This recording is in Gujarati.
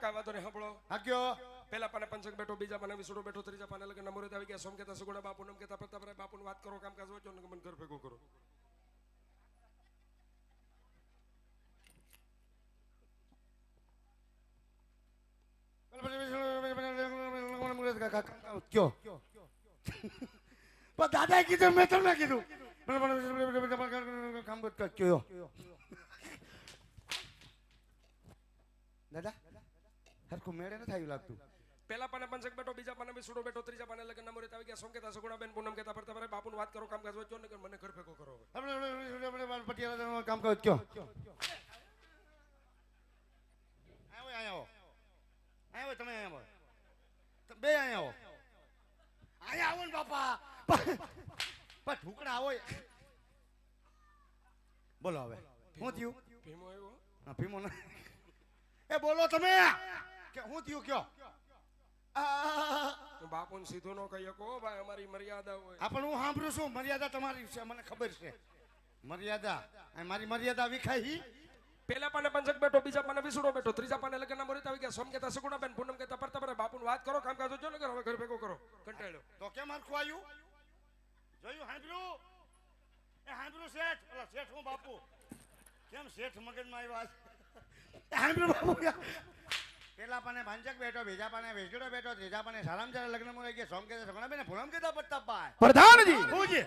કાંઈ વાંધો નહીં સાંભળો. હા કયો પેલા પાને પંચક બેઠો, બીજા પાને વિસુડો બેઠો, ત્રીજા પાને લગન મુહૂર્ત આવી ગયા. સોમ કહેતા સગુણા બાપુ નમ કહેતા પ્રતાપરાય બાપુની વાત કરો, કામકાજ વચ્ચો ને મને ઘર ભેગું કરો. કયો પણ દાદાએ કીધું મેં તમને કીધું કામ કયો દાદા હરખું મેળે નથી આવ્યું લાગતું. પેલા પાને પંચક બેઠો, બીજા પાને વિસુડો બેઠો, ત્રીજા પાને લગન મુહૂર્ત આવી ગયા. સોમ કહેતા સગુણા બેન પૂનમ કહેતા પ્રતાપરાય બાપુની વાત કરો, કામકાજ વચ્ચો ને મને ઘર ભેગું કરો. પટિયાલા કામ કરો કયો આવો તમે આવો બે આવો અહીંયા આવો ને બાપા પણ ઠુકડા આવો બોલો હવે શું થયું ભીમો આવ્યો. હા ભીમો એ બોલો તમે કે શું થયું કયો બાપુને સીધો નો કહી શકો ભાઈ, અમારી મર્યાદા હોય. હા પણ હું સાંભળું છું મર્યાદા તમારી છે મને ખબર છે મર્યાદા મારી મર્યાદા વિખાઈ. પેલા પાને પંચક બેઠો, બીજા પાને વિસુડો બેઠો, ત્રીજા પાને લગન મુહૂર્ત આવી ગયા. સોમ કહેતા સગુણા બેન પૂનમ કહેતા પ્રતાપરાય બાપુની વાત કરો, કામકાજ વચ્ચો ને હવે ઘર ભેગું કરો. કંટાળ્યો તો કેમ હરખું આવ્યું જોયું સાંભળ્યું એ સાંભળ્યું શેઠ ઓલા શેઠ હું બાપુ કેમ શેઠ મગજમાં આવ્યા સાંભળ્યું બાપુ પેલા પાને ભાંજક બેઠો, બીજા પાને વેચડો બેઠો, ત્રીજા પાને સારામ ચારા લગ્ન માં રહી ગયા. સોમ કહેતા સગુણા બેન પૂનમ કહેતા પ્રતાપભાઈ પ્રધાનજી હું છે